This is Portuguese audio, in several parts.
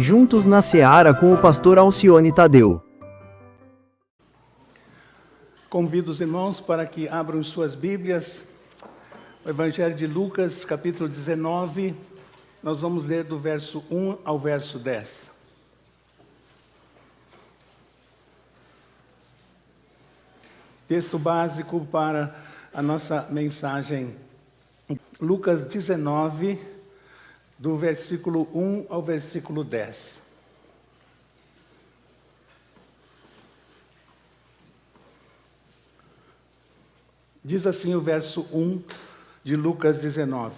Juntos na Seara com o pastor Alcione Tadeu. Convido os irmãos para que abram suas Bíblias, o Evangelho de Lucas, capítulo 19, nós vamos ler do verso 1 ao verso 10. Texto básico para a nossa mensagem, Lucas 19, do versículo 1 ao versículo 10. Diz assim o verso 1 de Lucas 19.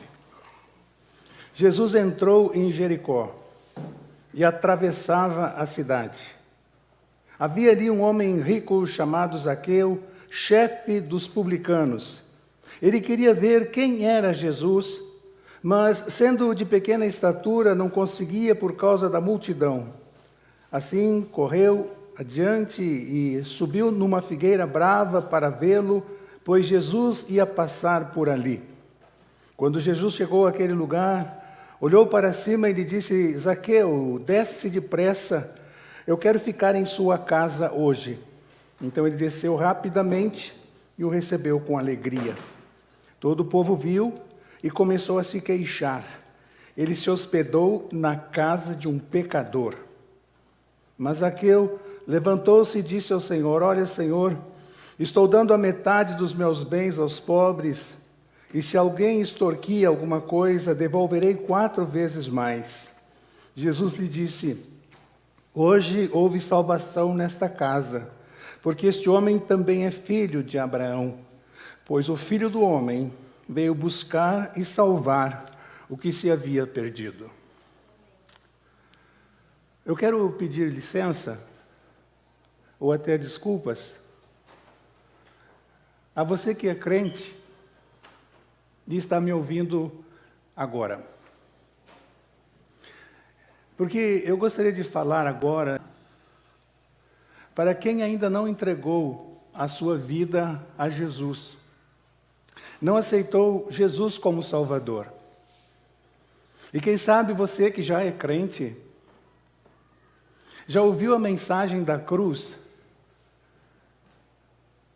Jesus entrou em Jericó e atravessava a cidade. Havia ali um homem rico chamado Zaqueu, chefe dos publicanos. Ele queria ver quem era Jesus, mas, sendo de pequena estatura, não conseguia por causa da multidão. Assim, correu adiante e subiu numa figueira brava para vê-lo, pois Jesus ia passar por ali. Quando Jesus chegou àquele lugar, olhou para cima e lhe disse: Zaqueu, desce depressa, eu quero ficar em sua casa hoje. Então ele desceu rapidamente e o recebeu com alegria. Todo o povo viu e começou a se queixar. Ele se hospedou na casa de um pecador. Mas Zaqueu levantou-se e disse ao Senhor: Olha, Senhor, estou dando a metade dos meus bens aos pobres, e se alguém extorquir alguma coisa, devolverei 4 vezes mais. Jesus lhe disse: Hoje houve salvação nesta casa, porque este homem também é filho de Abraão, pois o Filho do Homem veio buscar e salvar o que se havia perdido. Eu quero pedir licença, ou até desculpas, a você que é crente e está me ouvindo agora. Porque eu gostaria de falar agora para quem ainda não entregou a sua vida a Jesus, não aceitou Jesus como Salvador. E quem sabe você que já é crente, já ouviu a mensagem da cruz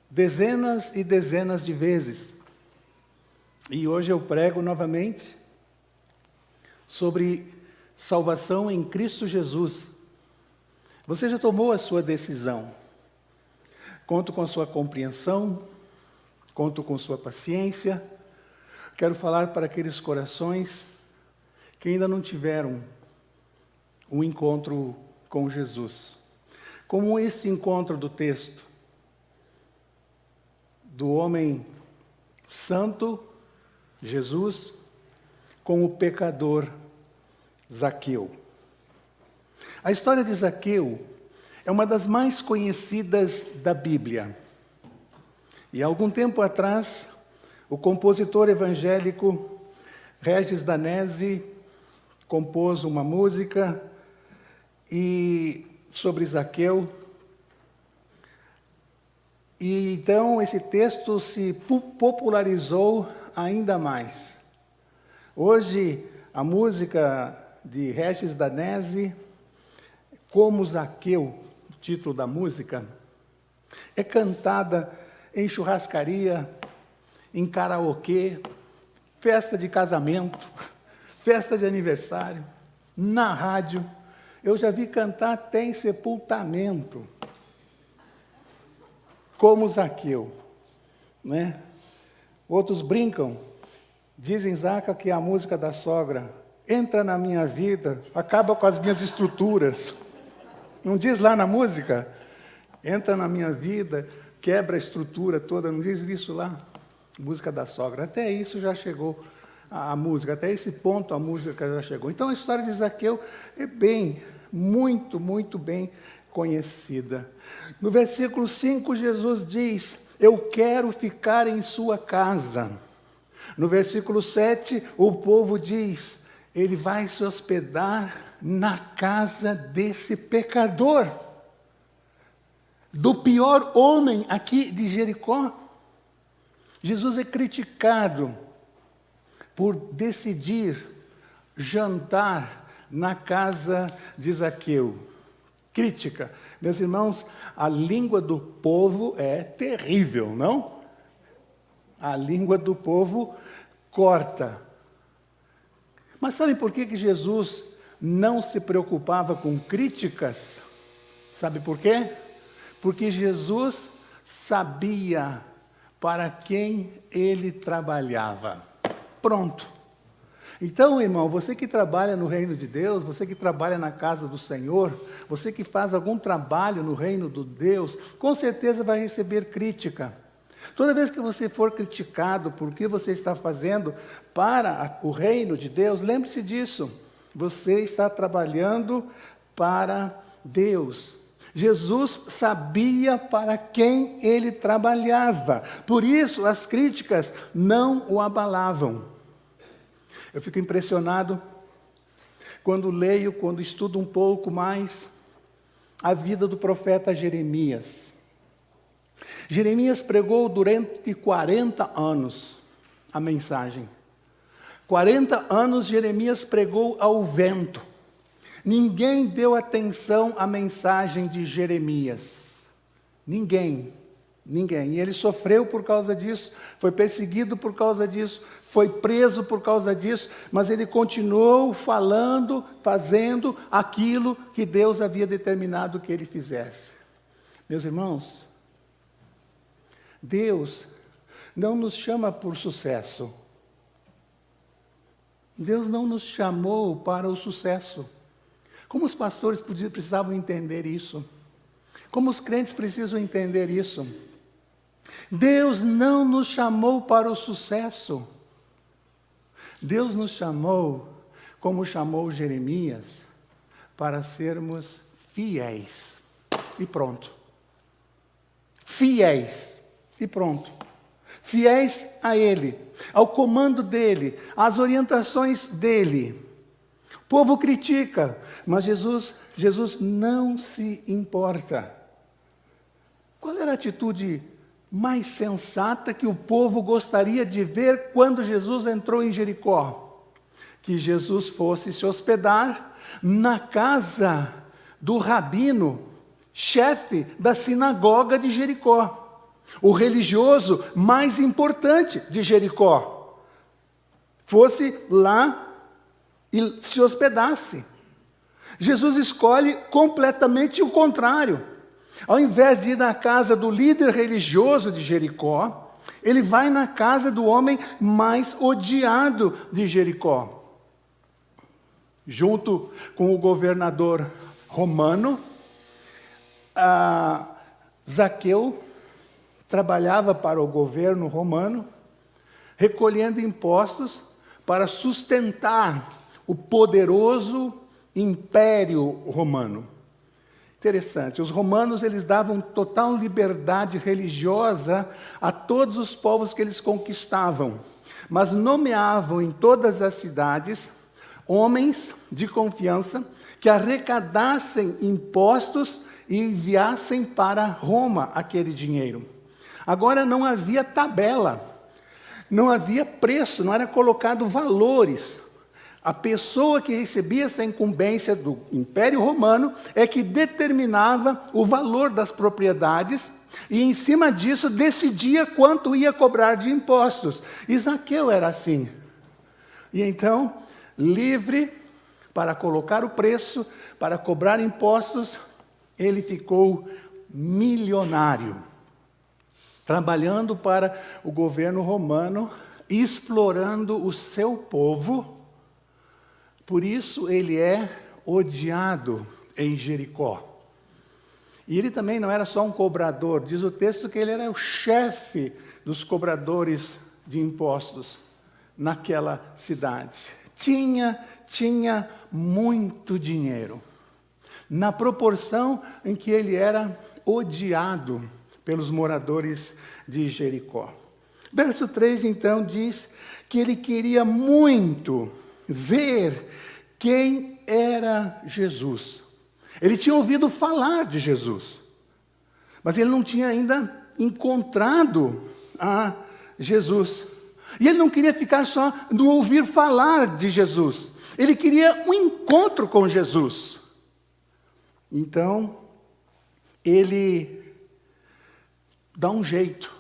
dezenas e dezenas de vezes. E hoje eu prego novamente sobre salvação em Cristo Jesus. Você já tomou a sua decisão. Conto com a sua compreensão, conto com sua paciência. Quero falar para aqueles corações que ainda não tiveram um encontro com Jesus. Como este encontro do texto, do homem santo, Jesus, com o pecador Zaqueu. A história de Zaqueu é uma das mais conhecidas da Bíblia. E há algum tempo atrás, o compositor evangélico Regis Danese compôs uma música sobre Zaqueu. E então esse texto se popularizou ainda mais. Hoje, a música de Regis Danese, Como Zaqueu, o título da música, é cantada em churrascaria, em karaokê, festa de casamento, festa de aniversário, na rádio. Eu já vi cantar até em sepultamento. Como Zaqueu, né? Outros brincam, dizem, Zaca, que é a música da sogra entra na minha vida, acaba com as minhas estruturas. Não diz lá na música? Entra na minha vida, quebra a estrutura toda, não diz isso lá? Música da sogra. Até isso já chegou a música, até esse ponto a música já chegou. Então a história de Zaqueu é muito bem conhecida. No versículo 5, Jesus diz: eu quero ficar em sua casa. No versículo 7, o povo diz: ele vai se hospedar na casa desse pecador, do pior homem aqui de Jericó. Jesus é criticado por decidir jantar na casa de Zaqueu. Crítica. Meus irmãos, a língua do povo é terrível, não? A língua do povo corta. Mas sabe por que Jesus não se preocupava com críticas? Sabe por quê? Porque Jesus sabia para quem ele trabalhava. Pronto. Então, irmão, você que trabalha no reino de Deus, você que trabalha na casa do Senhor, você que faz algum trabalho no reino de Deus, com certeza vai receber crítica. Toda vez que você for criticado por o que você está fazendo para o reino de Deus, lembre-se disso. Você está trabalhando para Deus. Jesus sabia para quem ele trabalhava. Por isso, as críticas não o abalavam. Eu fico impressionado quando leio, quando estudo um pouco mais a vida do profeta Jeremias. Jeremias pregou durante 40 anos a mensagem. 40 anos Jeremias pregou ao vento. Ninguém deu atenção à mensagem de Jeremias. Ninguém. E ele sofreu por causa disso, foi perseguido por causa disso, foi preso por causa disso, mas ele continuou falando, fazendo aquilo que Deus havia determinado que ele fizesse. Meus irmãos, Deus não nos chama por sucesso. Deus não nos chamou para o sucesso. Como os pastores precisavam entender isso? Como os crentes precisam entender isso? Deus não nos chamou para o sucesso. Deus nos chamou, como chamou Jeremias, para sermos fiéis. E pronto. Fiéis. E pronto. Fiéis a Ele, ao comando dEle, às orientações dEle. O povo critica, mas Jesus não se importa. Qual era a atitude mais sensata que o povo gostaria de ver quando Jesus entrou em Jericó? Que Jesus fosse se hospedar na casa do rabino, chefe da sinagoga de Jericó. O religioso mais importante de Jericó. Fosse lá e se hospedasse. Jesus escolhe completamente o contrário. Ao invés de ir na casa do líder religioso de Jericó, ele vai na casa do homem mais odiado de Jericó. Junto com o governador romano, Zaqueu trabalhava para o governo romano, recolhendo impostos para sustentar o poderoso império romano. Interessante, os romanos eles davam total liberdade religiosa a todos os povos que eles conquistavam, mas nomeavam em todas as cidades homens de confiança que arrecadassem impostos e enviassem para Roma aquele dinheiro. Agora não havia tabela, não havia preço, não era colocado valores. A pessoa que recebia essa incumbência do Império Romano é que determinava o valor das propriedades e, em cima disso, decidia quanto ia cobrar de impostos. E Zaqueu era assim. E então, livre para colocar o preço, para cobrar impostos, ele ficou milionário, trabalhando para o governo romano, explorando o seu povo. Por isso ele é odiado em Jericó. E ele também não era só um cobrador, diz o texto que ele era o chefe dos cobradores de impostos naquela cidade. Tinha muito dinheiro, na proporção em que ele era odiado pelos moradores de Jericó. Verso 3, então, diz que ele queria muito ver quem era Jesus. Ele tinha ouvido falar de Jesus, mas ele não tinha ainda encontrado a Jesus. E ele não queria ficar só no ouvir falar de Jesus. Ele queria um encontro com Jesus. Então, ele dá um jeito.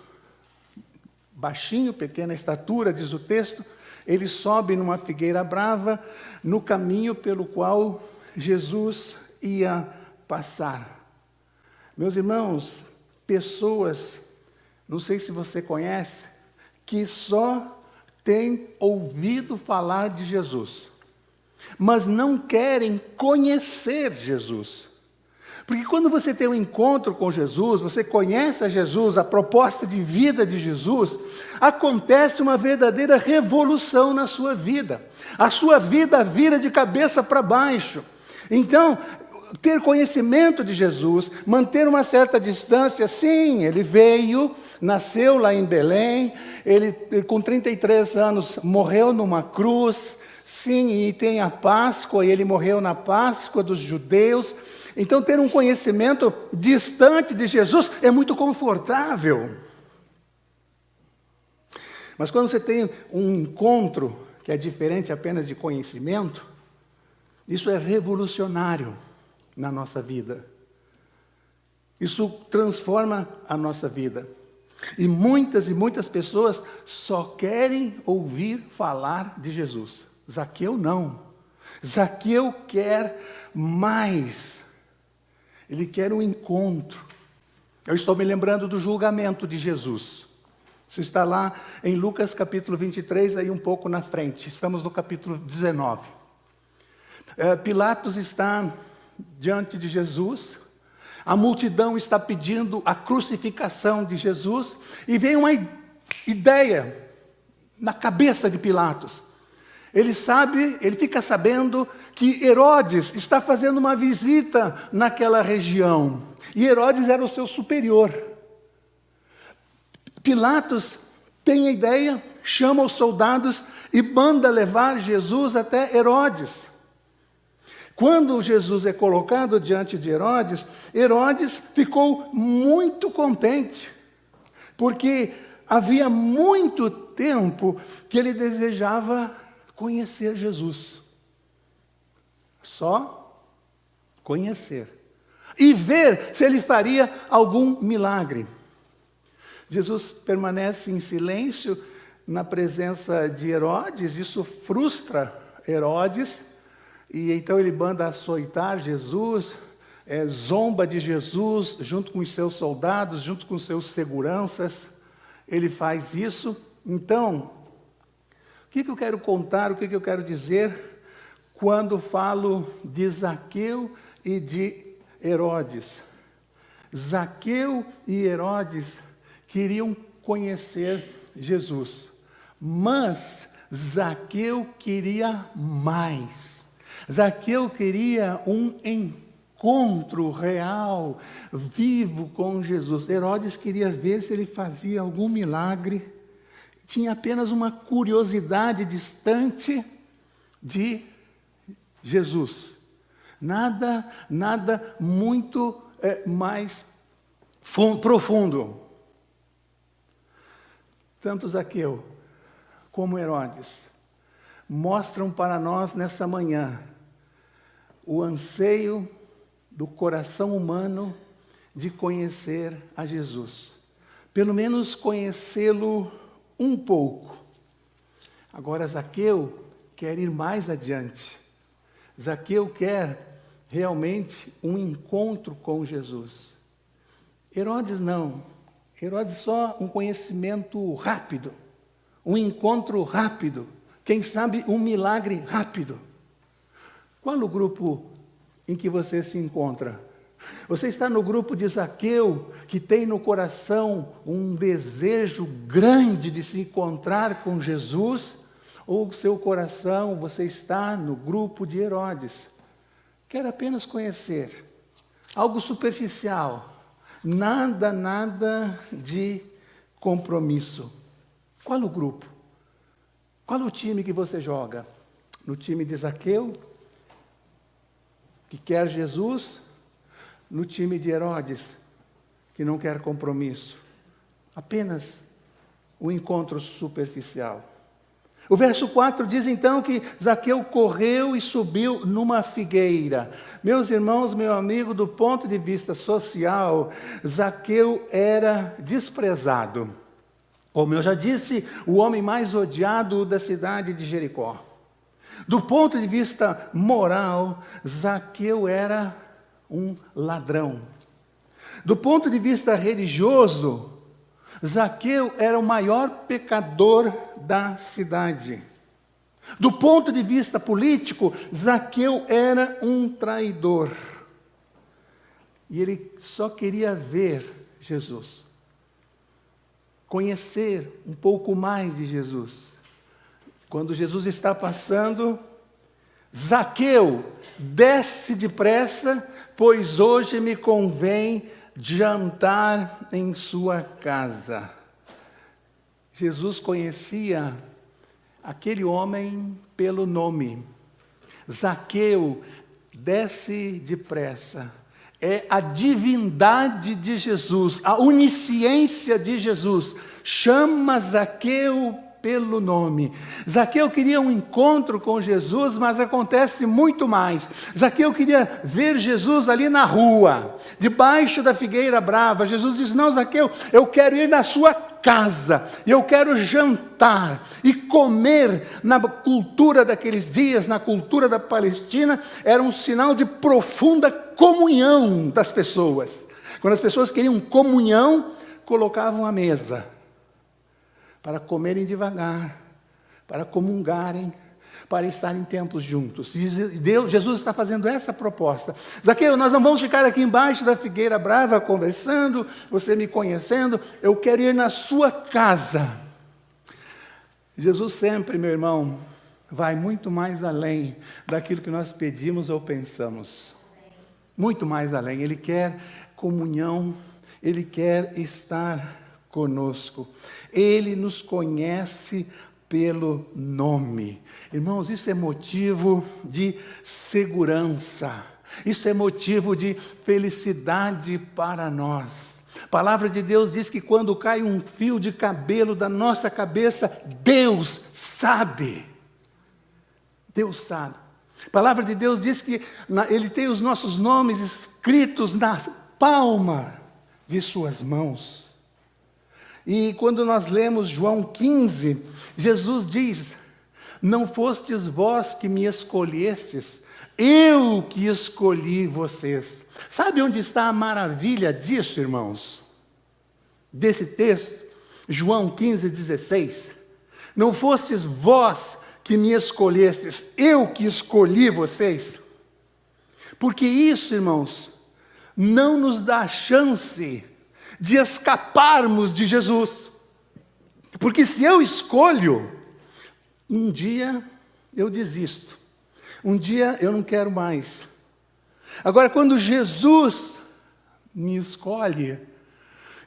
Baixinho, pequena estatura, diz o texto, ele sobe numa figueira brava, no caminho pelo qual Jesus ia passar. Meus irmãos, pessoas, não sei se você conhece, que só têm ouvido falar de Jesus, mas não querem conhecer Jesus. Porque quando você tem um encontro com Jesus, você conhece a Jesus, a proposta de vida de Jesus, acontece uma verdadeira revolução na sua vida. A sua vida vira de cabeça para baixo. Então, ter conhecimento de Jesus, manter uma certa distância, sim, ele veio, nasceu lá em Belém, ele com 33 anos morreu numa cruz, sim, e tem a Páscoa, e ele morreu na Páscoa dos judeus. Então, ter um conhecimento distante de Jesus é muito confortável. Mas quando você tem um encontro que é diferente apenas de conhecimento, isso é revolucionário na nossa vida. Isso transforma a nossa vida. E muitas pessoas só querem ouvir falar de Jesus. Zaqueu não. Zaqueu quer mais. Ele quer um encontro. Eu estou me lembrando do julgamento de Jesus. Isso está lá em Lucas capítulo 23, aí um pouco na frente. Estamos no capítulo 19. Pilatos está diante de Jesus. A multidão está pedindo a crucificação de Jesus. E vem uma ideia na cabeça de Pilatos. Ele fica sabendo que Herodes está fazendo uma visita naquela região. E Herodes era o seu superior. Pilatos tem a ideia, chama os soldados e manda levar Jesus até Herodes. Quando Jesus é colocado diante de Herodes, Herodes ficou muito contente, porque havia muito tempo que ele desejava conhecer Jesus. Só conhecer. E ver se ele faria algum milagre. Jesus permanece em silêncio na presença de Herodes, isso frustra Herodes, e então ele manda açoitar Jesus, zomba de Jesus junto com os seus soldados, junto com os seus seguranças. Ele faz isso. Então, o que eu quero contar, o que eu quero dizer quando falo de Zaqueu e de Herodes? Zaqueu e Herodes queriam conhecer Jesus, mas Zaqueu queria mais. Zaqueu queria um encontro real, vivo com Jesus. Herodes queria ver se ele fazia algum milagre. Tinha apenas uma curiosidade distante de Jesus. Nada muito mais profundo. Tanto Zaqueu como Herodes mostram para nós nessa manhã o anseio do coração humano de conhecer a Jesus. Pelo menos conhecê-lo um pouco. Agora Zaqueu quer ir mais adiante. Zaqueu quer realmente um encontro com Jesus. Herodes não. Herodes só um conhecimento rápido, um encontro rápido, quem sabe um milagre rápido. Qual o grupo em que você se encontra? Você está no grupo de Zaqueu, que tem no coração um desejo grande de se encontrar com Jesus? Ou o seu coração, você está no grupo de Herodes? Quer apenas conhecer, algo superficial. Nada de compromisso. Qual o grupo? Qual o time que você joga? No time de Zaqueu, que quer Jesus? No time de Herodes, que não quer compromisso? Apenas um encontro superficial. O verso 4 diz então que Zaqueu correu e subiu numa figueira. Meus irmãos, meu amigo, do ponto de vista social, Zaqueu era desprezado. Como eu já disse, o homem mais odiado da cidade de Jericó. Do ponto de vista moral, Zaqueu era um ladrão. Do ponto de vista religioso, Zaqueu era o maior pecador da cidade. Do ponto de vista político, Zaqueu era um traidor. E ele só queria ver Jesus. Conhecer um pouco mais de Jesus. Quando Jesus está passando, Zaqueu, desce depressa, pois hoje me convém jantar em sua casa. Jesus conhecia aquele homem pelo nome. Zaqueu, desce depressa. É a divindade de Jesus, a onisciência de Jesus. Chama Zaqueu pelo nome. Zaqueu queria um encontro com Jesus, mas acontece muito mais. Zaqueu queria ver Jesus ali na rua, debaixo da figueira brava. Jesus diz: não, Zaqueu, eu quero ir na sua casa, eu quero jantar e comer. Na cultura daqueles dias, na cultura da Palestina, era um sinal de profunda comunhão das pessoas. Quando as pessoas queriam comunhão, colocavam a mesa para comerem devagar, para comungarem, para estarem tempos juntos. E Jesus está fazendo essa proposta. Zaqueu, nós não vamos ficar aqui embaixo da figueira brava conversando, você me conhecendo, eu quero ir na sua casa. Jesus sempre, meu irmão, vai muito mais além daquilo que nós pedimos ou pensamos. Muito mais além. Ele quer comunhão, Ele quer estar conosco. Ele nos conhece pelo nome. Irmãos, isso é motivo de segurança. Isso é motivo de felicidade para nós. A palavra de Deus diz que quando cai um fio de cabelo da nossa cabeça, Deus sabe. Deus sabe. A palavra de Deus diz que Ele tem os nossos nomes escritos na palma de suas mãos. E quando nós lemos João 15, Jesus diz: não fostes vós que me escolhestes, eu que escolhi vocês. Sabe onde está a maravilha disso, irmãos? Desse texto, João 15, 16. Não fostes vós que me escolhestes, eu que escolhi vocês. Porque isso, irmãos, não nos dá chance de escaparmos de Jesus. Porque se eu escolho, um dia eu desisto. Um dia eu não quero mais. Agora, quando Jesus me escolhe,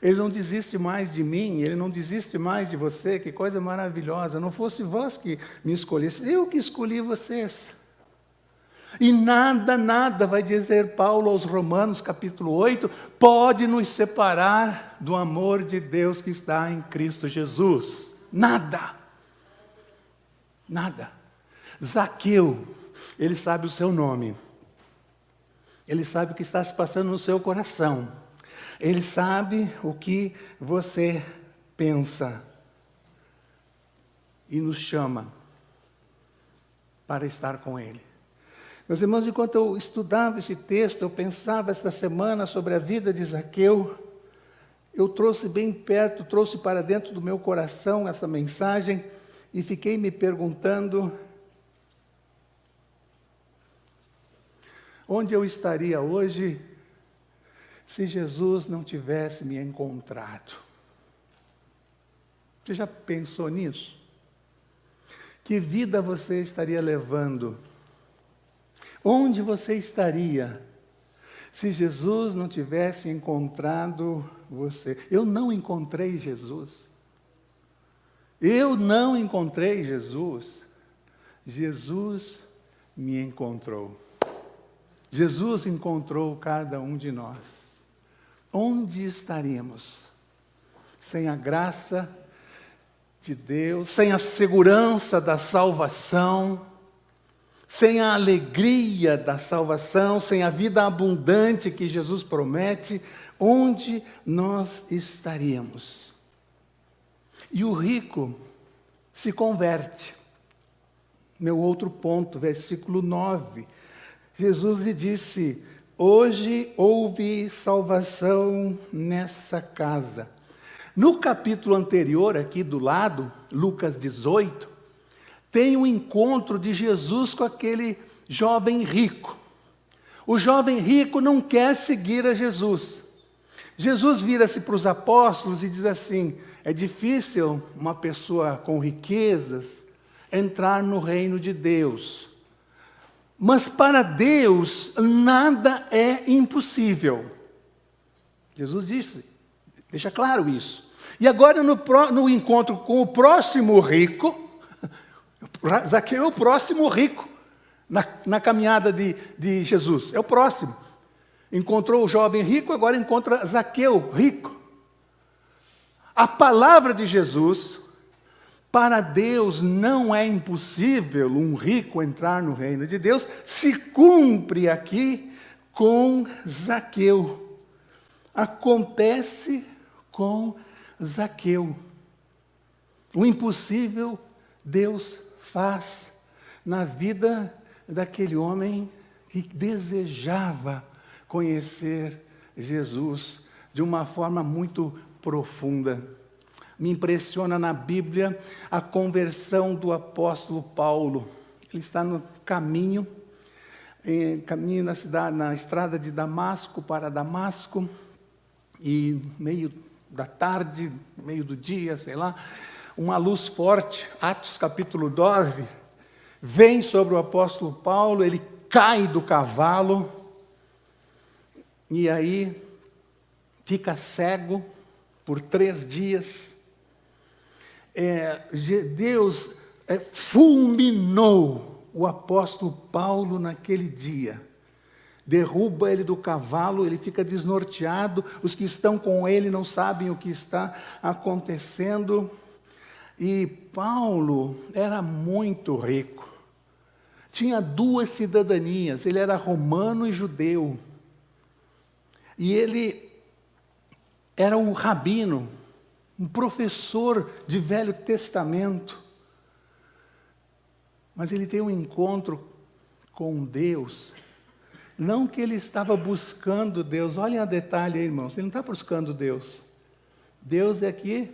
Ele não desiste mais de mim, Ele não desiste mais de você. Que coisa maravilhosa. Não fosse vós que me escolhesse, eu que escolhi vocês. E nada, vai dizer Paulo aos Romanos, capítulo 8, pode nos separar do amor de Deus que está em Cristo Jesus. Nada. Zaqueu, ele sabe o seu nome. Ele sabe o que está se passando no seu coração. Ele sabe o que você pensa. E nos chama para estar com Ele. Meus irmãos, enquanto eu estudava esse texto, eu pensava esta semana sobre a vida de Zaqueu, eu trouxe bem perto, trouxe para dentro do meu coração essa mensagem e fiquei me perguntando onde eu estaria hoje se Jesus não tivesse me encontrado. Você já pensou nisso? Que vida você estaria levando? Onde você estaria se Jesus não tivesse encontrado você? Eu não encontrei Jesus. Eu não encontrei Jesus. Jesus me encontrou. Jesus encontrou cada um de nós. Onde estaríamos sem a graça, de Deus, sem a segurança da salvação, sem a alegria da salvação, sem a vida abundante que Jesus promete, onde nós estaríamos? E o rico se converte. Meu outro ponto, versículo 9. Jesus lhe disse: hoje houve salvação nessa casa. No capítulo anterior, aqui do lado, Lucas 18, tem um encontro de Jesus com aquele jovem rico. O jovem rico não quer seguir a Jesus. Jesus vira-se para os apóstolos e diz assim: é difícil uma pessoa com riquezas entrar no reino de Deus. Mas para Deus nada é impossível. Jesus disse, deixa claro isso. E agora no encontro com o próximo rico, Zaqueu é o próximo rico na caminhada de Jesus, é o próximo. Encontrou o jovem rico, agora encontra Zaqueu, rico. A palavra de Jesus, para Deus não é impossível um rico entrar no reino de Deus, se cumpre aqui com Zaqueu. Acontece com Zaqueu. O impossível Deus faz na vida daquele homem que desejava conhecer Jesus de uma forma muito profunda. Me impressiona na Bíblia a conversão do apóstolo Paulo. Ele está no caminho na estrada de Damasco para Damasco, e meio da tarde, meio do dia, sei lá, uma luz forte, Atos capítulo 12, vem sobre o apóstolo Paulo, ele cai do cavalo, e aí fica cego por 3 dias. Deus fulminou o apóstolo Paulo naquele dia. Derruba ele do cavalo, ele fica desnorteado, os que estão com ele não sabem o que está acontecendo. E Paulo era muito rico. Tinha 2 cidadanias, ele era romano e judeu. E ele era um rabino, um professor de Velho Testamento. Mas ele tem um encontro com Deus. Não que ele estava buscando Deus. Olhem a detalhe aí, irmãos. Ele não está buscando Deus. Deus é que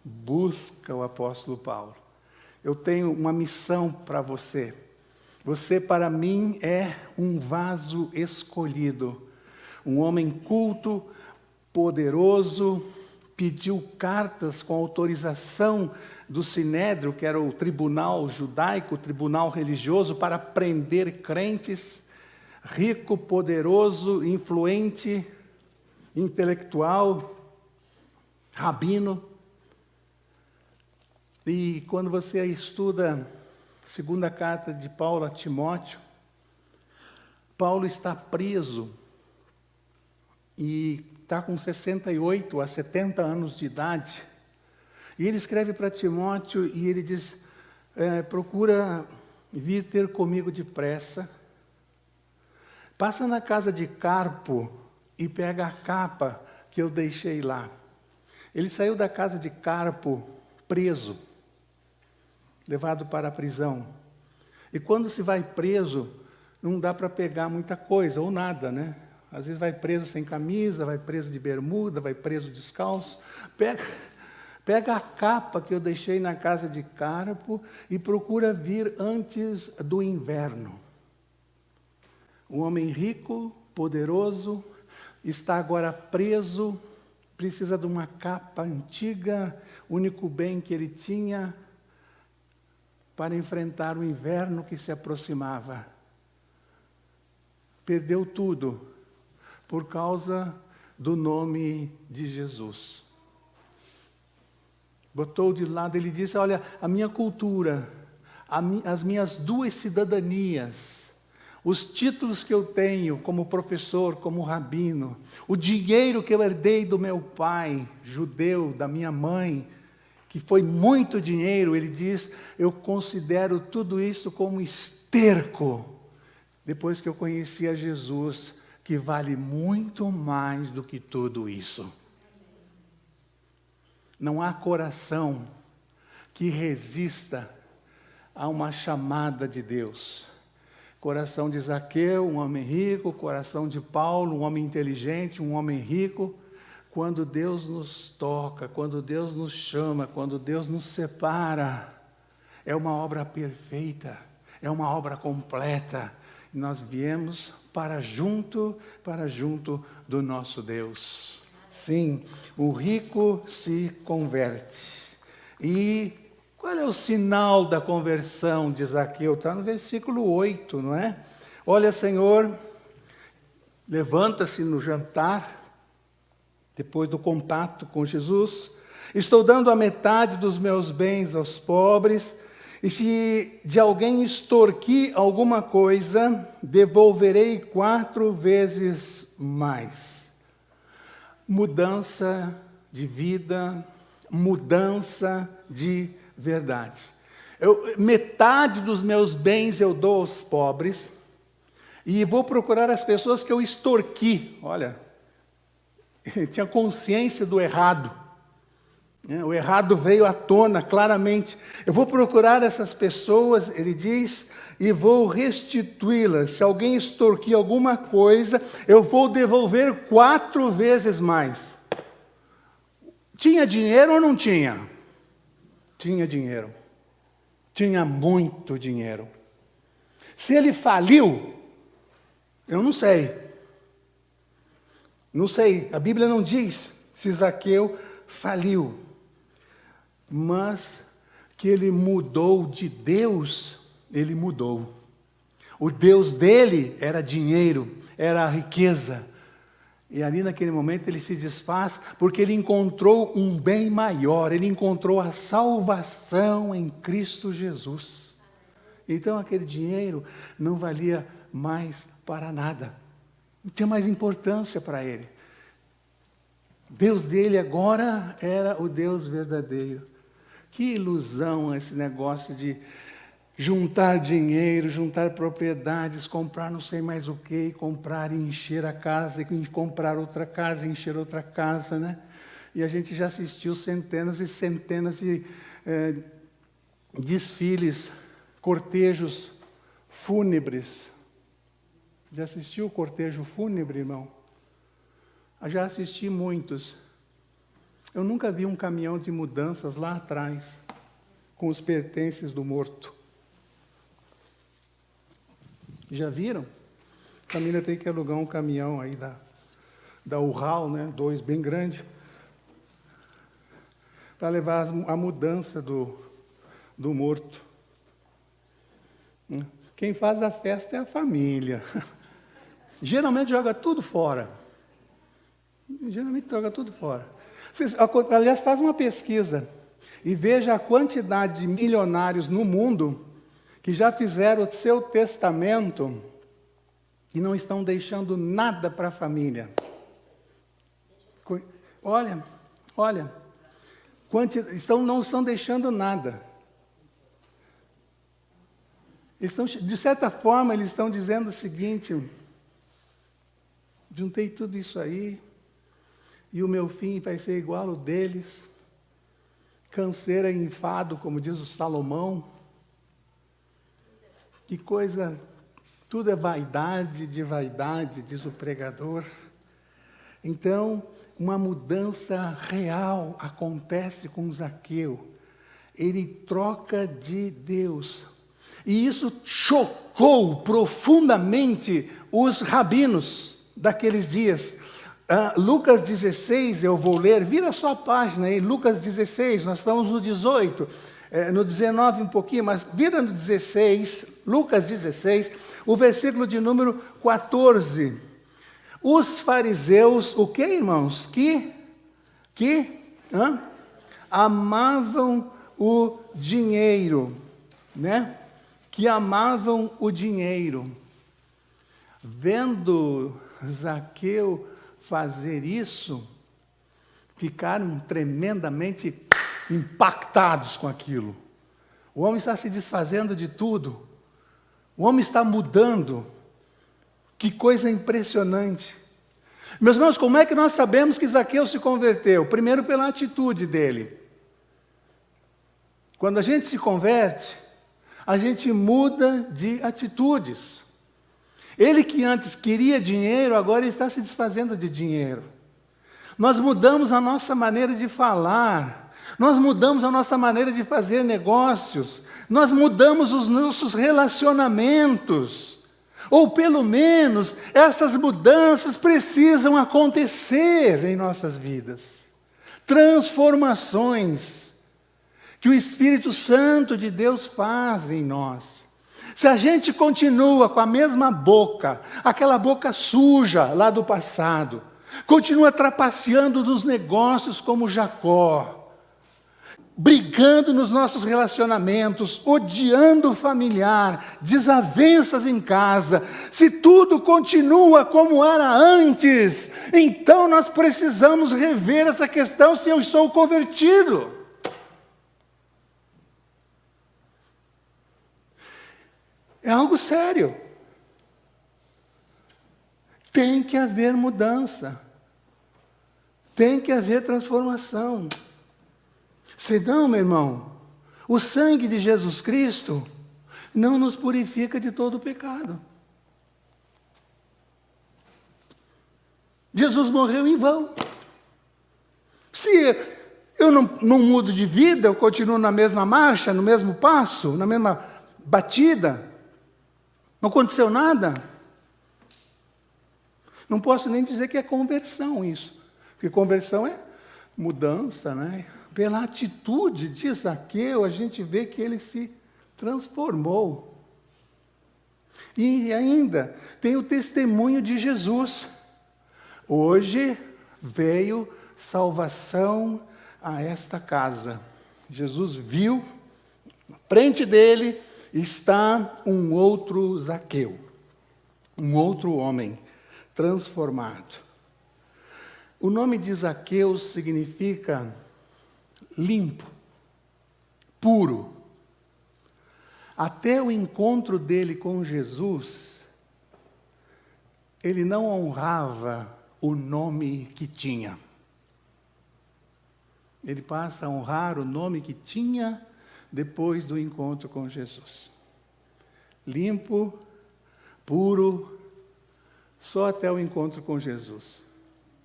busca o apóstolo Paulo. Eu tenho uma missão para você. Você, para mim, é um vaso escolhido. Um homem culto, poderoso, pediu cartas com autorização do Sinédrio, que era o tribunal judaico, o tribunal religioso, para prender crentes. Rico, poderoso, influente, intelectual, rabino. E quando você estuda a segunda carta de Paulo a Timóteo, Paulo está preso e está com 68 a 70 anos de idade. E ele escreve para Timóteo e ele diz, procura vir ter comigo depressa. Passa na casa de Carpo e pega a capa que eu deixei lá. Ele saiu da casa de Carpo preso, levado para a prisão. E quando se vai preso, não dá para pegar muita coisa, ou nada, né? Às vezes vai preso sem camisa, vai preso de bermuda, vai preso descalço. Pega a capa que eu deixei na casa de Carpo e procura vir antes do inverno. Um homem rico, poderoso, está agora preso, precisa de uma capa antiga, único bem que ele tinha para enfrentar o inverno que se aproximava. Perdeu tudo por causa do nome de Jesus. Botou de lado, ele disse, olha, a minha cultura, as minhas 2 cidadanias, os títulos que eu tenho como professor, como rabino, o dinheiro que eu herdei do meu pai, judeu, da minha mãe, que foi muito dinheiro, ele diz: eu considero tudo isso como esterco, depois que eu conheci a Jesus, que vale muito mais do que tudo isso. Não há coração que resista a uma chamada de Deus. Coração de Zaqueu, um homem rico, coração de Paulo, um homem inteligente, um homem rico. Quando Deus nos toca, quando Deus nos chama, quando Deus nos separa, é uma obra perfeita, é uma obra completa. E nós viemos para junto do nosso Deus. Sim, o rico se converte. E qual é o sinal da conversão de Zaqueu? Está no versículo 8, não é? Olha, Senhor, levanta-se no jantar, depois do contato com Jesus, estou dando a metade dos meus bens aos pobres, e se de alguém extorquir alguma coisa, devolverei 4 vezes mais. Mudança de vida, mudança de verdade. Metade dos meus bens eu dou aos pobres, e vou procurar as pessoas que eu extorqui. Olha, tinha consciência do errado. O errado veio à tona claramente. Eu vou procurar essas pessoas, ele diz, e vou restituí-las. Se alguém extorquir alguma coisa, eu vou devolver 4 vezes mais. Tinha dinheiro ou não tinha? Tinha dinheiro. Tinha muito dinheiro. Se ele faliu, eu não sei. Não sei, a Bíblia não diz se Zaqueu faliu. Mas que ele mudou de Deus, ele mudou. O Deus dele era dinheiro, era a riqueza. E ali naquele momento ele se desfaz, porque ele encontrou um bem maior, ele encontrou a salvação em Cristo Jesus. Então aquele dinheiro não valia mais para nada, não tinha mais importância para ele. Deus dele agora era o Deus verdadeiro. Que ilusão esse negócio de juntar dinheiro, juntar propriedades, comprar não sei mais o que, comprar e encher a casa, e comprar outra casa, e encher outra casa, né? E a gente já assistiu centenas e centenas de desfiles, cortejos fúnebres. Já assistiu o cortejo fúnebre, irmão? Eu já assisti muitos. Eu nunca vi um caminhão de mudanças lá atrás, com os pertences do morto. Já viram? A família tem que alugar um caminhão aí da Ural, né? 2, bem grande, para levar a mudança do morto. Quem faz a festa é a família. Geralmente joga tudo fora. Aliás, faz uma pesquisa e veja a quantidade de milionários no mundo que já fizeram o seu testamento e não estão deixando nada para a família. Olha, não estão deixando nada. De certa forma, eles estão dizendo o seguinte: juntei tudo isso aí, e o meu fim vai ser igual ao deles, canseira e enfado, como diz o Salomão. Que coisa, tudo é vaidade de vaidade, diz o pregador. Então, uma mudança real acontece com Zaqueu. Ele troca de Deus. E isso chocou profundamente os rabinos daqueles dias. Lucas 16, eu vou ler, vira só a página aí, Lucas 16, nós estamos no 18, no 19 um pouquinho, mas vira no 16, Lucas 16, o versículo de número 14. Os fariseus, o que, irmãos? Amavam o dinheiro, né? Que amavam o dinheiro. Vendo Zaqueu fazer isso, ficaram tremendamente impactados com aquilo. O homem está se desfazendo de tudo. O homem está mudando. Que coisa impressionante. Meus irmãos, como é que nós sabemos que Zaqueu se converteu? Primeiro, pela atitude dele. Quando a gente se converte, a gente muda de atitudes. Ele que antes queria dinheiro, agora está se desfazendo de dinheiro. Nós mudamos a nossa maneira de falar. Nós mudamos a nossa maneira de fazer negócios. Nós mudamos os nossos relacionamentos. Ou pelo menos, essas mudanças precisam acontecer em nossas vidas. Transformações que o Espírito Santo de Deus faz em nós. Se a gente continua com a mesma boca, aquela boca suja lá do passado, continua trapaceando nos negócios como Jacó, brigando nos nossos relacionamentos, odiando o familiar, desavenças em casa, se tudo continua como era antes, então nós precisamos rever essa questão se eu estou convertido. É algo sério. Tem que haver mudança. Tem que haver transformação. Senão, meu irmão, o sangue de Jesus Cristo não nos purifica de todo o pecado. Jesus morreu em vão. Se eu não mudo de vida, eu continuo na mesma marcha, no mesmo passo, na mesma batida, não aconteceu nada. Não posso nem dizer que é conversão isso, porque conversão é mudança, né? Pela atitude de Zaqueu, a gente vê que ele se transformou. E ainda tem o testemunho de Jesus. Hoje veio salvação a esta casa. Jesus viu, na frente dele está um outro Zaqueu, um outro homem transformado. O nome de Zaqueu significa limpo, puro. Até o encontro dele com Jesus, ele não honrava o nome que tinha. Ele passa a honrar o nome que tinha depois do encontro com Jesus. Limpo, puro, só até o encontro com Jesus.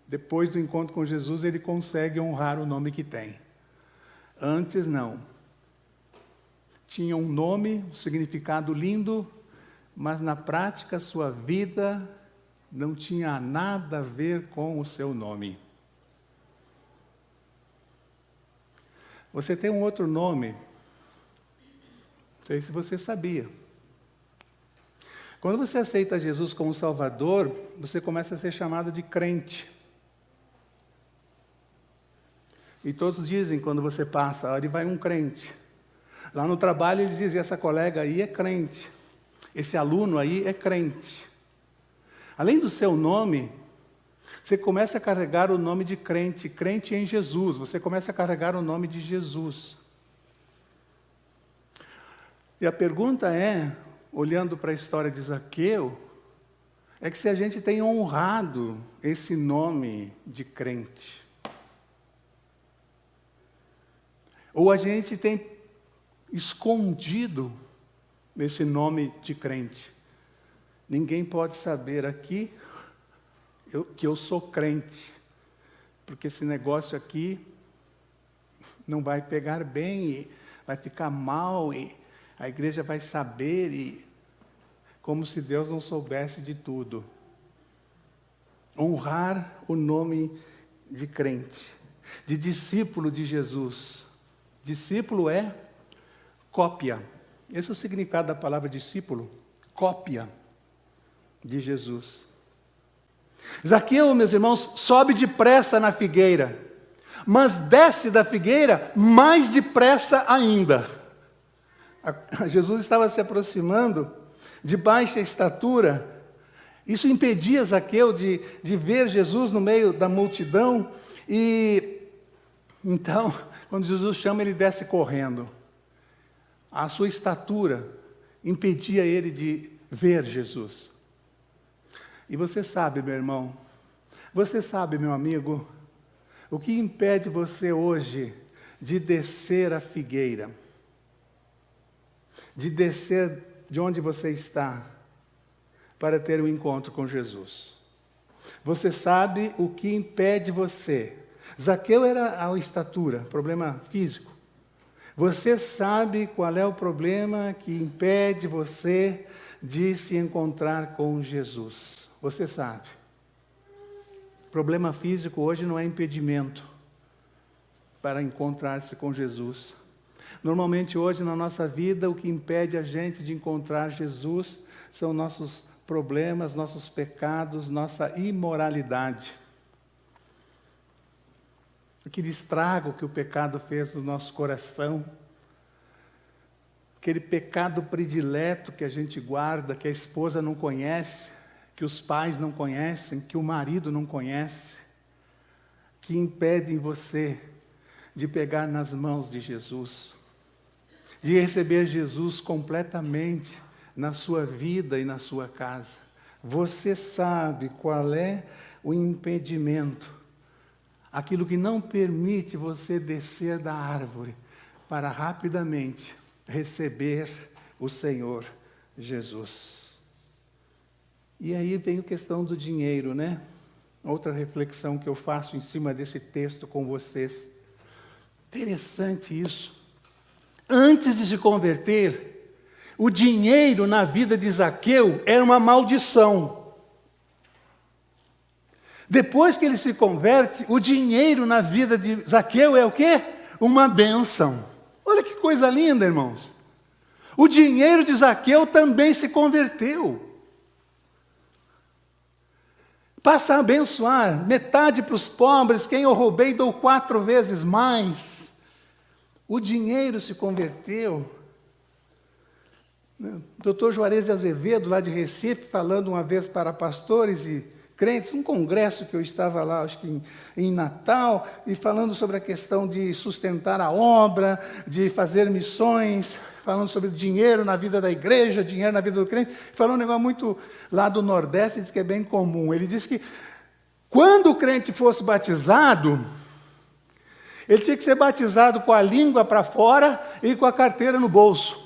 Depois do encontro com Jesus, ele consegue honrar o nome que tem. Antes, não. Tinha um nome, um significado lindo, mas na prática, sua vida não tinha nada a ver com o seu nome. Você tem um outro nome, não sei se você sabia. Quando você aceita Jesus como Salvador, você começa a ser chamado de crente. E todos dizem, quando você passa, ali vai um crente. Lá no trabalho eles dizem, essa colega aí é crente. Esse aluno aí é crente. Além do seu nome, você começa a carregar o nome de crente, crente em Jesus. Você começa a carregar o nome de Jesus. E a pergunta é, olhando para a história de Zaqueu, é que se a gente tem honrado esse nome de crente. Ou a gente tem escondido esse nome de crente. Ninguém pode saber aqui que eu sou crente, porque esse negócio aqui não vai pegar bem, e vai ficar mal, e a igreja vai saber, e como se Deus não soubesse de tudo. Honrar o nome de crente, de discípulo de Jesus. Discípulo é cópia. Esse é o significado da palavra discípulo, cópia de Jesus. Zaqueu, meus irmãos, sobe depressa na figueira, mas desce da figueira mais depressa ainda. Jesus estava se aproximando, de baixa estatura. Isso impedia Zaqueu de ver Jesus no meio da multidão. E então, Quando Jesus chama, ele desce correndo. A sua estatura impedia ele de ver Jesus. E você sabe, meu irmão, você sabe, meu amigo, o que impede você hoje de descer a figueira, de descer de onde você está, para ter um encontro com Jesus? Você sabe o que impede você? Zaqueu era a estatura, problema físico. Você sabe qual é o problema que impede você de se encontrar com Jesus? Você sabe. Problema físico hoje não é impedimento para encontrar-se com Jesus. Normalmente hoje na nossa vida o que impede a gente de encontrar Jesus são nossos problemas, nossos pecados, nossa imoralidade. Aquele estrago que o pecado fez no nosso coração, aquele pecado predileto que a gente guarda, que a esposa não conhece, que os pais não conhecem, que o marido não conhece, que impedem você de pegar nas mãos de Jesus, de receber Jesus completamente na sua vida e na sua casa. Você sabe qual é o impedimento, aquilo que não permite você descer da árvore para rapidamente receber o Senhor Jesus. E aí vem a questão do dinheiro, né? Outra reflexão que eu faço em cima desse texto com vocês. Interessante isso. Antes de se converter, o dinheiro na vida de Zaqueu era uma maldição. Depois que ele se converte, o dinheiro na vida de Zaqueu é o quê? Uma bênção. Olha que coisa linda, irmãos. O dinheiro de Zaqueu também se converteu. Passa a abençoar, metade para os pobres, quem eu roubei dou 4 vezes mais. O dinheiro se converteu. O Dr. Juarez de Azevedo, lá de Recife, falando uma vez para pastores e crentes, um congresso que eu estava lá, acho que em Natal, e falando sobre a questão de sustentar a obra, de fazer missões, falando sobre dinheiro na vida da igreja, dinheiro na vida do crente, falando um negócio muito lá do Nordeste, diz que é bem comum. Ele disse que quando o crente fosse batizado, ele tinha que ser batizado com a língua para fora e com a carteira no bolso.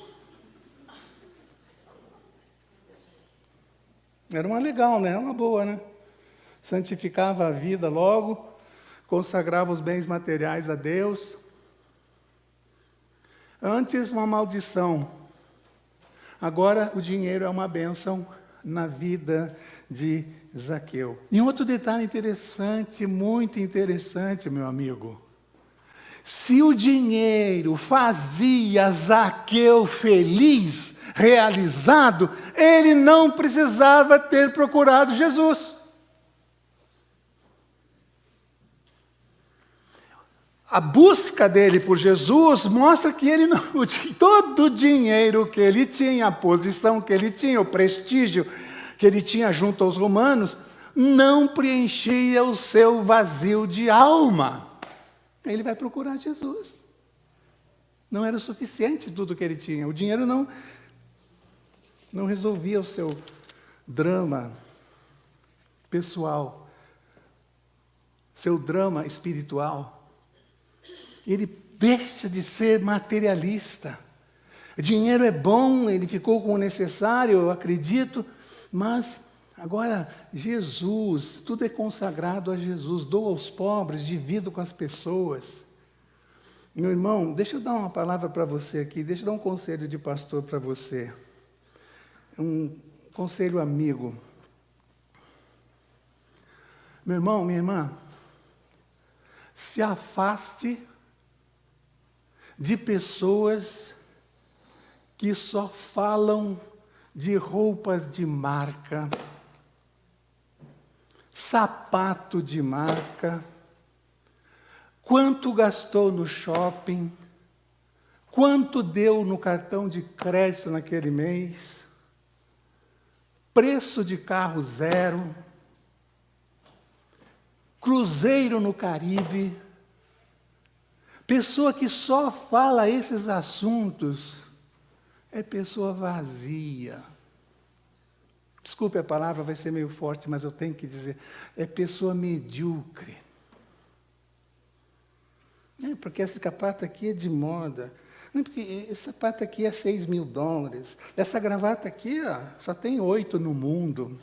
Era uma legal, né? Uma boa, né? Santificava a vida logo, consagrava os bens materiais a Deus. Antes uma maldição, agora o dinheiro é uma bênção na vida de Zaqueu. E um outro detalhe interessante, muito interessante, meu amigo. Se o dinheiro fazia Zaqueu feliz, realizado, ele não precisava ter procurado Jesus. A busca dele por Jesus mostra que ele não, todo o dinheiro que ele tinha, a posição que ele tinha, o prestígio que ele tinha junto aos romanos, não preenchia o seu vazio de alma. Ele vai procurar Jesus. Não era o suficiente tudo que ele tinha. O dinheiro não resolvia o seu drama pessoal, seu drama espiritual. Ele deixa de ser materialista. Dinheiro é bom, ele ficou com o necessário, eu acredito, mas agora Jesus, tudo é consagrado a Jesus. Dou aos pobres, divido com as pessoas. Meu irmão, deixa eu dar uma palavra para você aqui, deixa eu dar um conselho de pastor para você. Um conselho amigo. Meu irmão, minha irmã, se afaste de pessoas que só falam de roupas de marca, sapato de marca, quanto gastou no shopping, quanto deu no cartão de crédito naquele mês, preço de carro zero, cruzeiro no Caribe, Pessoa que só fala esses assuntos é pessoa vazia. Desculpe a palavra, vai ser meio forte, mas eu tenho que dizer. É pessoa medíocre. Porque esse sapato aqui é de moda. Não, porque esse sapato aqui é $6.000. Essa gravata aqui, ó, só tem 8 no mundo.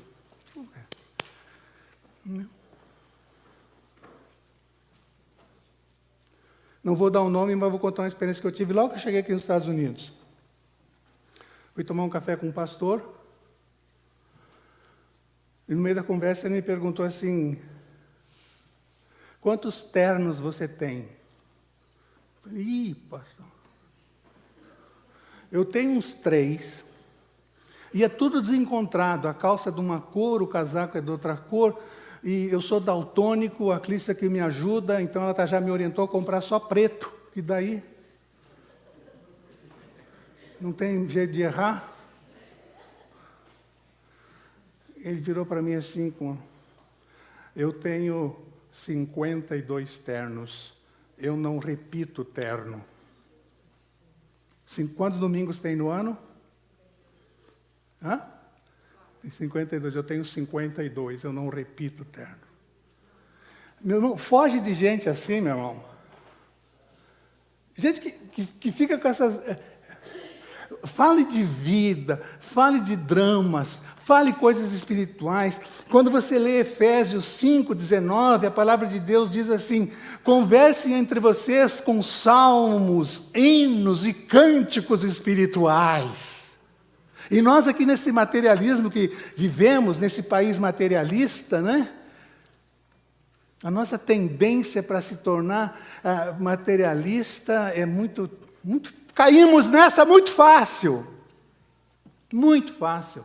Não vou dar um nome, mas vou contar uma experiência que eu tive logo que eu cheguei aqui nos Estados Unidos. Fui tomar um café com um pastor. E no meio da conversa ele me perguntou assim: quantos ternos você tem? Eu falei: ih, pastor, eu tenho uns 3. E é tudo desencontrado. A calça é de uma cor, o casaco é de outra cor. E eu sou daltônico, a Clícia que me ajuda, então ela já me orientou a comprar só preto. E daí? Não tem jeito de errar? Ele virou para mim assim, eu tenho 52 ternos, eu não repito terno. Quantos domingos tem no ano? Hã? 52, eu tenho 52, eu não repito terno. Meu irmão, foge de gente assim, meu irmão. Gente que fica com essas... Fale de vida, fale de dramas, fale coisas espirituais. Quando você lê Efésios 5:19, a palavra de Deus diz assim: conversem entre vocês com salmos, hinos e cânticos espirituais. E nós aqui nesse materialismo que vivemos, nesse país materialista, né? A nossa tendência para se tornar materialista é muito... Caímos nessa muito fácil. Muito fácil.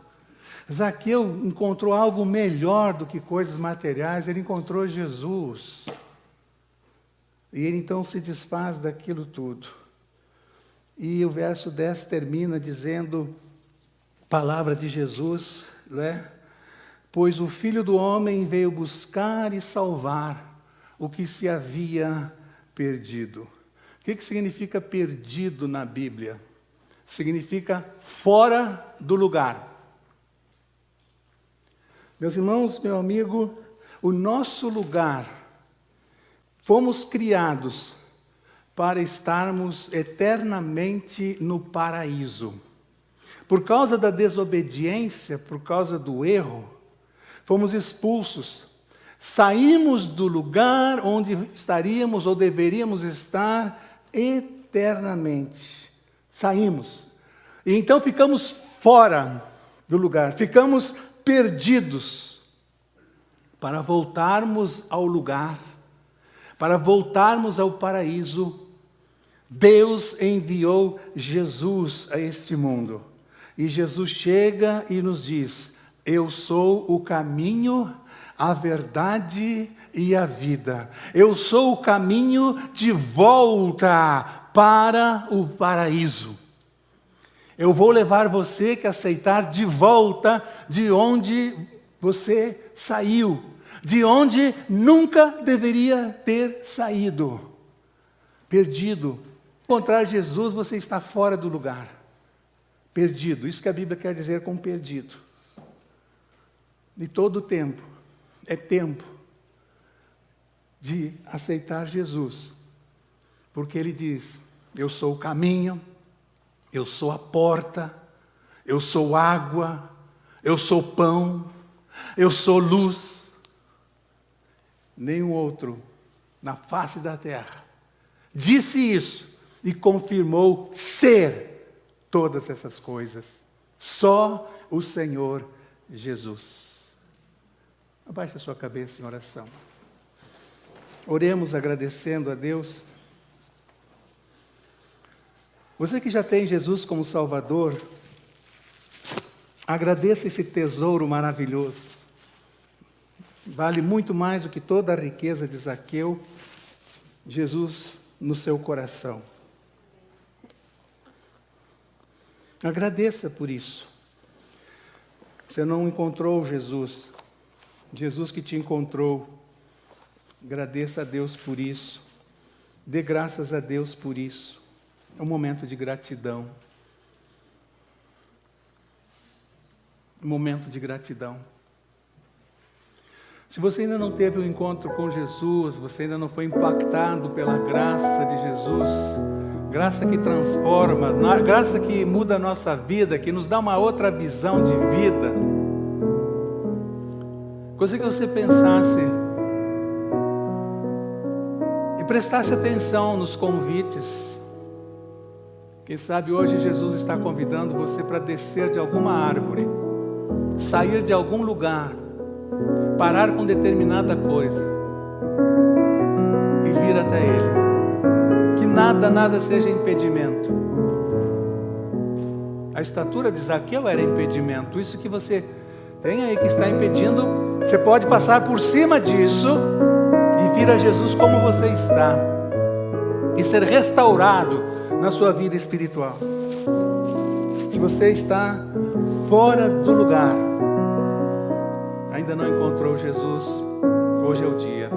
Zaqueu encontrou algo melhor do que coisas materiais, ele encontrou Jesus. E ele então se desfaz daquilo tudo. E o verso 10 termina dizendo, palavra de Jesus, né? Pois o Filho do Homem veio buscar e salvar o que se havia perdido. O que significa perdido na Bíblia? Significa fora do lugar. Meus irmãos, meu amigo, o nosso lugar, fomos criados para estarmos eternamente no paraíso. Por causa da desobediência, por causa do erro, fomos expulsos. Saímos do lugar onde estaríamos ou deveríamos estar eternamente. Saímos. E então ficamos fora do lugar, ficamos perdidos. Para voltarmos ao lugar, para voltarmos ao paraíso, Deus enviou Jesus a este mundo. E Jesus chega e nos diz: eu sou o caminho, a verdade e a vida. Eu sou o caminho de volta para o paraíso. Eu vou levar você que aceitar de volta de onde você saiu, de onde nunca deveria ter saído. Perdido. Encontrar Jesus, você está fora do lugar. Perdido. Isso que a Bíblia quer dizer com perdido. E todo o tempo é tempo de aceitar Jesus. Porque Ele diz: eu sou o caminho, eu sou a porta, eu sou água, eu sou pão, eu sou luz. Nenhum outro na face da terra disse isso e confirmou ser todas essas coisas. Só o Senhor Jesus. Abaixe a sua cabeça em oração. Oremos agradecendo a Deus. Você que já tem Jesus como Salvador, agradeça esse tesouro maravilhoso. Vale muito mais do que toda a riqueza de Zaqueu, Jesus no seu coração. Agradeça por isso. Você não encontrou Jesus, Jesus que te encontrou. Agradeça a Deus por isso. Dê graças a Deus por isso. É um momento de gratidão. Um momento de gratidão. Se você ainda não teve um encontro com Jesus, você ainda não foi impactado pela graça de Jesus, graça que transforma, graça que muda a nossa vida, que nos dá uma outra visão de vida, gostaria que você pensasse e prestasse atenção nos convites. Quem sabe hoje Jesus está convidando você para descer de alguma árvore, sair de algum lugar, parar com determinada coisa e vir até Ele. Que nada seja impedimento. A estatura de Zaqueu era impedimento. Isso que você tem aí que está impedindo, você pode passar por cima disso e vir a Jesus como você está e ser restaurado na sua vida espiritual. Se você está fora do lugar, ainda não encontrou Jesus, hoje é o dia.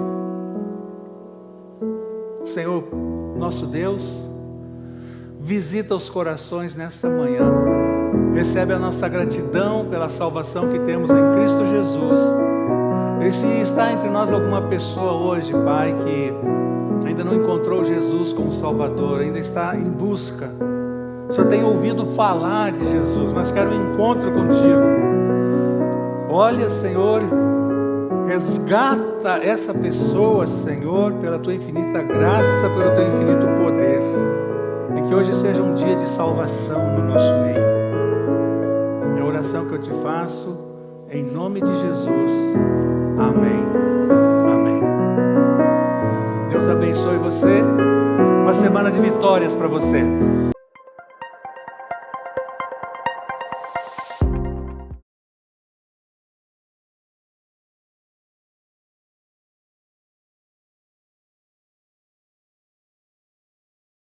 Senhor, nosso Deus, visita os corações nesta manhã. Recebe a nossa gratidão pela salvação que temos em Cristo Jesus. E se está entre nós alguma pessoa hoje, Pai, que ainda não encontrou Jesus como Salvador, ainda está em busca, só tem ouvido falar de Jesus, mas quer um encontro contigo. Olha, Senhor, resgata essa pessoa, Senhor, pela Tua infinita graça, pelo Teu infinito poder. E que hoje seja um dia de salvação no nosso meio. É a oração que eu te faço, em nome de Jesus. Amém. Amém. Deus abençoe você. Uma semana de vitórias para você.